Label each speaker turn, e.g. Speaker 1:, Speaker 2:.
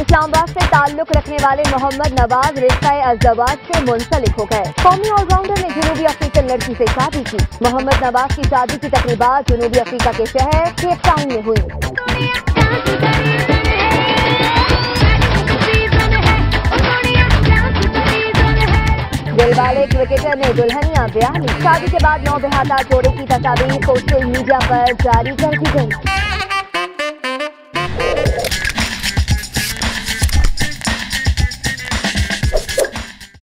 Speaker 1: इस्लामाबाद से ताल्लुक रखने वाले मोहम्मद नवाज रिश्ता-ए-अज़दवाज से मुंसलिक हो गए। कौमी ऑलराउंडर ने जनूबी अफ्रीकन लड़की से शादी की। मोहम्मद नवाज की शादी की तकरीबात जनूबी अफ्रीका के शहर केप टाउन में हुई। दिलवाले क्रिकेटर ने दुल्हनिया ब्याह ली। शादी के बाद नौ बेहाता जोड़े की तस्वीर सोशल मीडिया पर जारी कर दी गई।